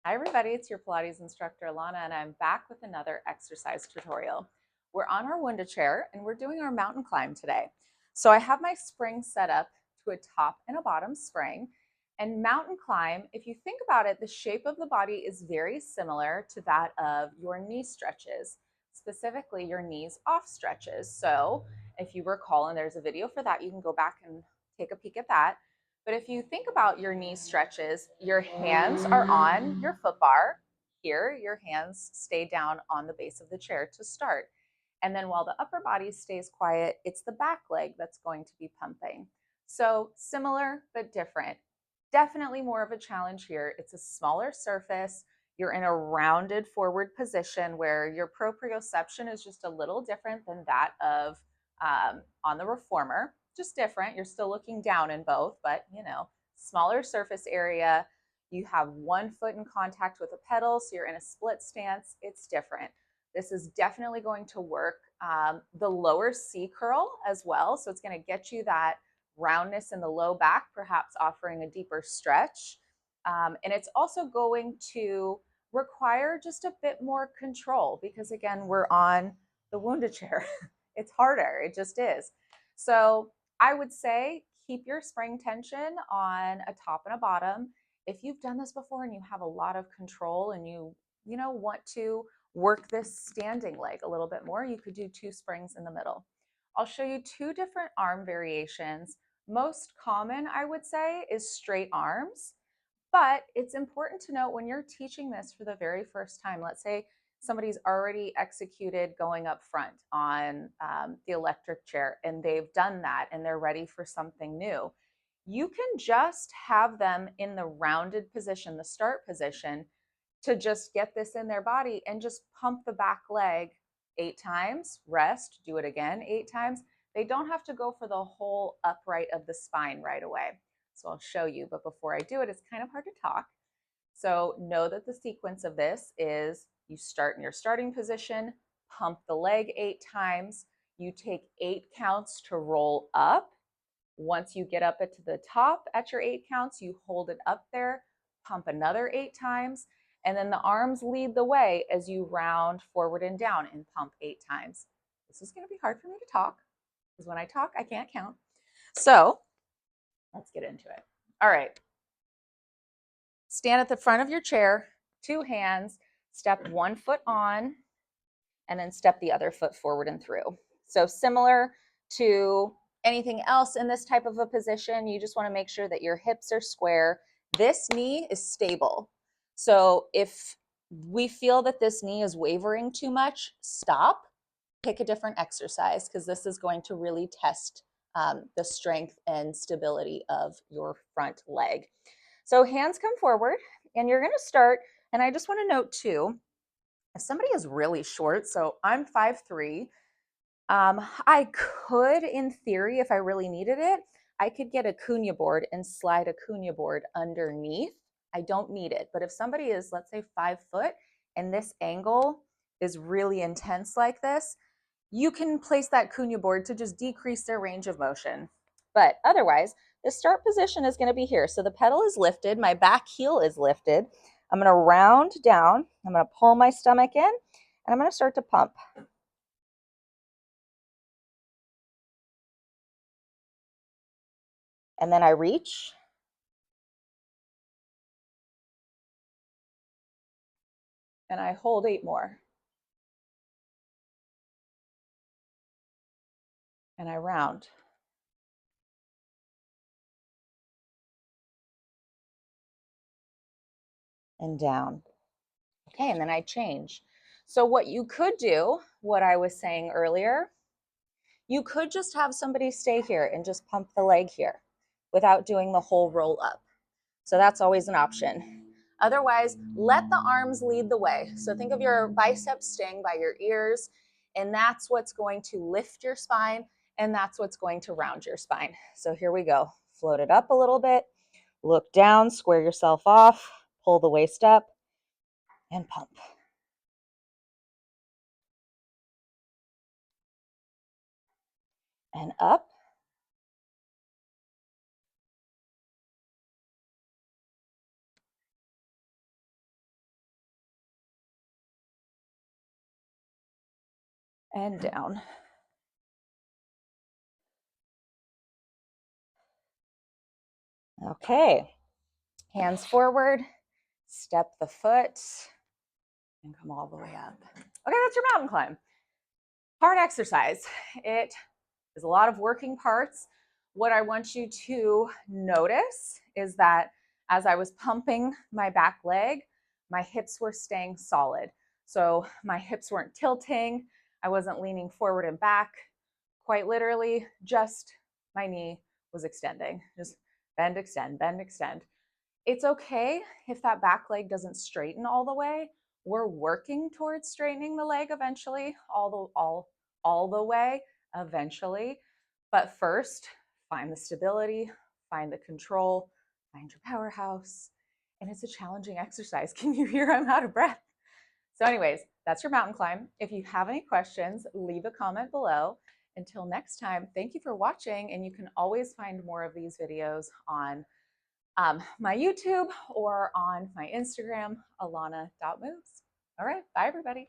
Hi everybody, it's your Pilates instructor Alana and I'm back with another exercise tutorial. We're on our Wunda chair and we're doing our mountain climb today. So I have my spring set up to a top and a bottom spring. And mountain climb, if you think about it, the shape of the body is very similar to that of your knee stretches, specifically your knees off stretches. So if you recall, and there's a video for that, you can go back and take a peek at that. But if you think about your knee stretches, your hands are on your foot bar. Here, your hands stay down on the base of the chair to start. And then while the upper body stays quiet, it's the back leg that's going to be pumping. So similar, but different. Definitely more of a challenge here. It's a smaller surface. You're in a rounded forward position where your proprioception is just a little different than that of on the reformer, just different. You're still looking down in both, but smaller surface area. You have one foot in contact with a pedal, so you're in a split stance. It's different. This is definitely going to work the lower C curl as well. So it's going to get you that roundness in the low back, perhaps offering a deeper stretch. And it's also going to require just a bit more control because, again, we're on the Wunda chair. It's harder. It just is. So I would say keep your spring tension on a top and a bottom. If you've done this before and you have a lot of control and you want to work this standing leg a little bit more, you could do 2 springs in the middle. I'll show you 2 different arm variations. Most common, I would say, is straight arms. But it's important to note when you're teaching this for the very first time, let's say somebody's already executed going up front on the electric chair and they've done that and they're ready for something new. You can just have them in the rounded position, the start position, to just get this in their body and just pump the back leg 8 times, rest, do it again 8 times. They don't have to go for the whole upright of the spine right away. So I'll show you, but before I do it, it's kind of hard to talk. So know that the sequence of this is you start in your starting position, pump the leg 8 times, you take 8 counts to roll up. Once you get up to the top at your 8 counts, you hold it up there, pump another 8 times, and then the arms lead the way as you round forward and down and pump 8 times. This is going to be hard for me to talk because when I talk, I can't count. So let's get into it. All right. Stand at the front of your chair, 2 hands, step 1 foot on, and then step the other foot forward and through. So similar to anything else in this type of a position, you just want to make sure that your hips are square. This knee is stable. So if we feel that this knee is wavering too much, stop, pick a different exercise because this is going to really test the strength and stability of your front leg. So hands come forward and you're going to start. And I just want to note too, if somebody is really short, so I'm 5'3", I could, in theory, if I really needed it, I could get a cunha board and slide a cunha board underneath. I don't need it. But if somebody is, let's say, 5 foot and this angle is really intense like this, you can place that cunha board to just decrease their range of motion. But otherwise, the start position is going to be here. So the pedal is lifted, my back heel is lifted. I'm going to round down, I'm going to pull my stomach in, and I'm going to start to pump. And then I reach. And I hold 8 more. And I round. And down. Okay, and then I change. So what you could do, what I was saying earlier, you could just have somebody stay here and just pump the leg here without doing the whole roll up. So that's always an option. Otherwise, let the arms lead the way. So think of your biceps staying by your ears, and that's what's going to lift your spine, and that's what's going to round your spine. So here we go. Float it up a little bit, look down, square yourself off, pull the waist up, and pump. And up. and down. Okay, hands forward, step the foot, and come all the way up. Okay, that's your mountain climb. Hard exercise. It is a lot of working parts. What I want you to notice is that as I was pumping my back leg, my hips were staying solid. So my hips weren't tilting. I wasn't leaning forward and back. Quite literally, just my knee was extending. Just bend, extend, bend, extend. It's okay if that back leg doesn't straighten all the way. We're working towards straightening the leg eventually, all the way eventually. But first, find the stability, find the control, find your powerhouse. And it's a challenging exercise. Can you hear I'm out of breath? So anyways, that's your mountain climb. If you have any questions, leave a comment below. Until next time, thank you for watching, and you can always find more of these videos on my YouTube or on my Instagram, alana.moves. All right, bye everybody.